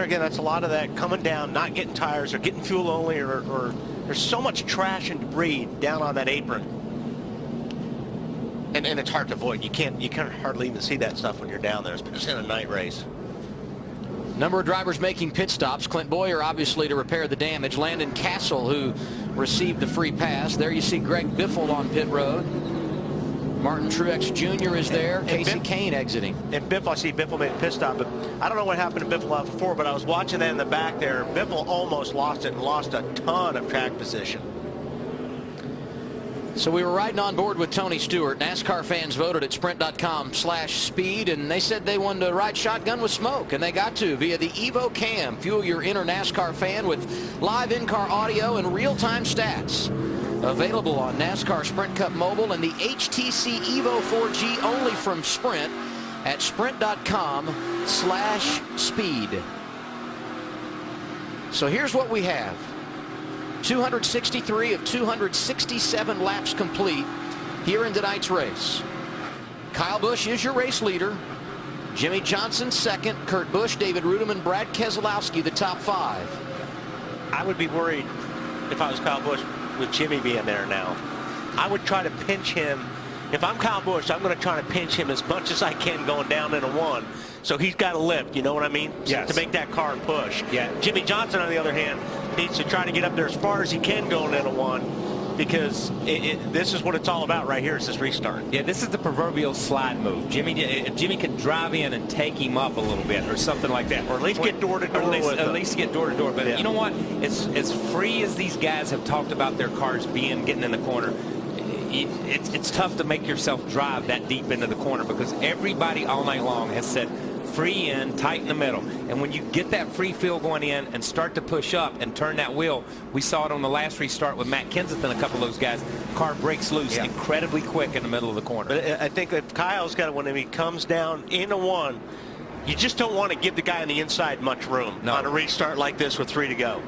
there again, that's a lot of that coming down, not getting tires or getting fuel only, or there's so much trash and debris down on that apron. And it's hard to avoid. You can't hardly even see that stuff when you're down there, especially in a night race. Number of drivers making pit stops. Clint Boyer, obviously, to repair the damage. Landon Castle, who received the free pass. There you see Greg Biffle on pit road. Martin Truex Jr. is there. Casey Kane exiting. And Biffle, I see Biffle made a pit stop, but I don't know what happened to Biffle out before, but I was watching that in the back there. Biffle almost lost it and lost a ton of track position. So we were riding on board with Tony Stewart. NASCAR fans voted at sprint.com/speed, and they said they wanted to ride shotgun with smoke, and they got to via the Evo Cam. Fuel your inner NASCAR fan with live in-car audio and real-time stats. Available on NASCAR Sprint Cup Mobile and the HTC Evo 4G only from Sprint at sprint.com/speed. So here's what we have. 263 of 267 laps complete here in tonight's race. Kyle Busch is your race leader. Jimmy Johnson second. Kurt Busch, David Rudiman, Brad Keselowski the top 5. I would be worried if I was Kyle Busch with Jimmy being there now. I would try to pinch him. If I'm Kyle Busch, I'm going to try to pinch him as much as I can going down into 1. So he's got to lift, you know what I mean? Yes. To make that car push. Yeah. Jimmy Johnson, on the other hand, needs to try to get up there as far as he can going into 1, because this is what it's all about right here. It's this restart. Yeah, this is the proverbial slide move. Jimmy can drive in and take him up a little bit or something like that. Or at least get door to door. At least get door to door. But you know what? As free as these guys have talked about their cars being getting in the corner, it's tough to make yourself drive that deep into the corner, because everybody all night long has said free in, tight in the middle. And when you get that free feel going in and start to push up and turn that wheel, we saw it on the last restart with Matt Kenseth and a couple of those guys. Car breaks loose incredibly quick in the middle of the corner. But I think if Kyle's got it, when he comes down into 1, you just don't want to give the guy on the inside much room on a restart like this with 3 to go.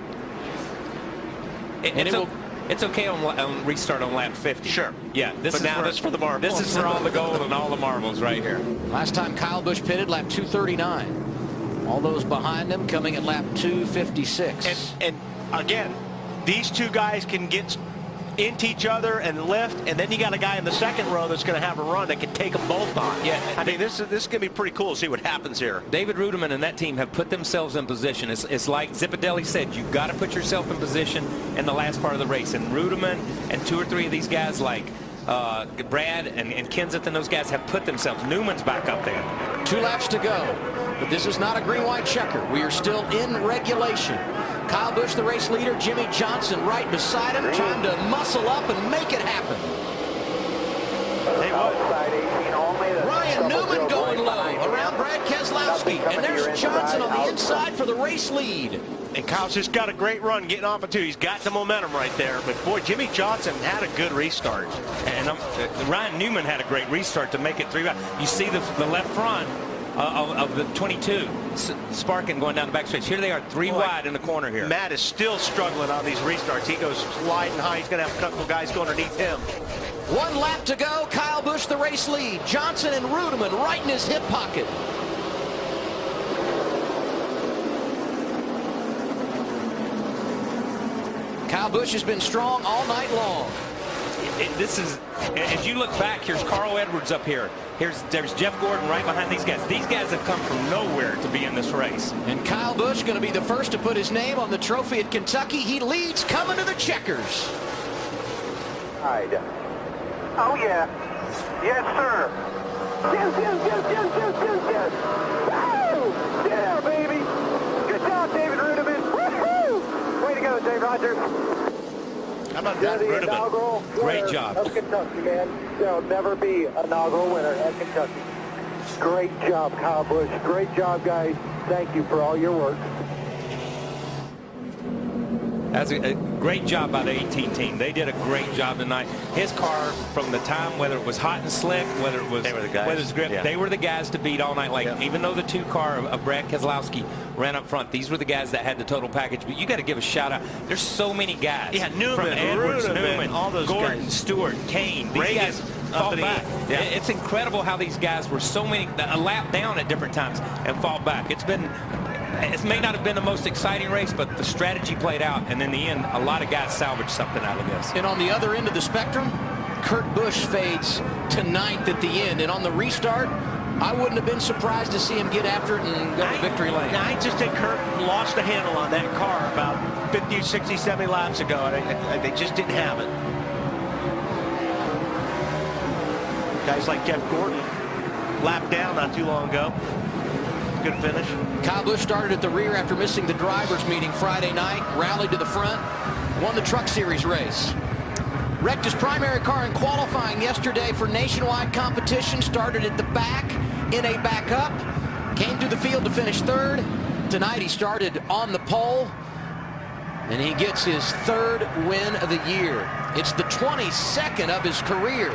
It's okay on restart on lap 50. Sure. Yeah. This is for the marbles. This is for all the gold and all the marbles right here. Last time Kyle Busch pitted, lap 239. All those behind him coming at lap 256. And again, these two guys can get into each other and lift, and then you got a guy in the second row that's going to have a run that can take them both on. Yeah, I mean, this is going to be pretty cool to see what happens here. David Rudiman and that team have put themselves in position. It's like Zipadelli said, you've got to put yourself in position in the last part of the race. And Rudiman and 2 or 3 of these guys like Brad and Kenseth and those guys have put themselves. Newman's back up there. 2 laps to go, but this is not a green-white checker. We are still in regulation. Kyle Busch, the race leader. Jimmy Johnson right beside him, trying to muscle up and make it happen. Ryan Newman going low around Brad Keselowski, and there's Johnson on the inside for the race lead. And Kyle's just got a great run getting off of 2. He's got the momentum right there. But, boy, Jimmy Johnson had a good restart. And Ryan Newman had a great restart to make it 3 rounds. You see the left front of the 22 sparking going down the backstretch. Here they are 3 wide in the corner here. Matt is still struggling on these restarts. He goes sliding high. He's going to have a couple of guys go underneath him. 1 lap to go. Kyle Busch the race lead. Johnson and Rudiman right in his hip pocket. Kyle Busch has been strong all night long. This is, as you look back, here's Carl Edwards up here. There's Jeff Gordon right behind these guys. These guys have come from nowhere to be in this race. And Kyle Busch going to be the first to put his name on the trophy at Kentucky. He leads coming to the checkers. Oh, yeah. Yes, sir. Yes. Woo! Yeah, baby. Good job, David Rudiman. Woo-hoo! Way to go, Dave Rogers. How about that, Rudiman? Great job. Of Kentucky, man. There'll never be an inaugural winner at Kentucky. Great job, Kyle Busch. Great job, guys. Thank you for all your work. That's a great job by the 18 team. They did a great job tonight. His car, from the time, whether it was hot and slick, whether it was, they were the guys. whether it was grip, they were the guys to beat all night. Like, even though the 2 car of Brad Keselowski ran up front, these were the guys that had the total package. But you got to give a shout out. There's so many guys. Yeah, Newman, from Edwards, Newman, all those Gordon, guys. Stewart, Kane. These guys fall back. Yeah. It's incredible how these guys were so many a lap down at different times and fall back. It's been It may not have been the most exciting race, but the strategy played out, and in the end, a lot of guys salvaged something out of this. And on the other end of the spectrum, Kurt Busch fades to 9th at the end. And on the restart, I wouldn't have been surprised to see him get after it and go to victory lane. I just think Kurt lost the handle on that car about 50, 60, 70 laps ago. They just didn't have it. Guys like Jeff Gordon lapped down not too long ago. Good finish. Kyle Busch started at the rear after missing the drivers' meeting Friday night, rallied to the front, won the Truck Series race. Wrecked his primary car in qualifying yesterday for nationwide competition, started at the back in a backup, came to the field to finish 3rd. Tonight he started on the pole, and he gets his 3rd win of the year. It's the 22nd of his career.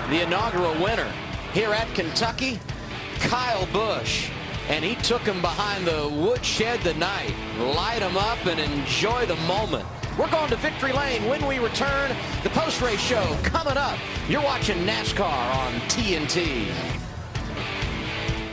The inaugural winner here at Kentucky, Kyle Busch. And he took him behind the woodshed tonight. Light him up and enjoy the moment. We're going to victory lane when we return. The post-race show coming up. You're watching NASCAR on TNT.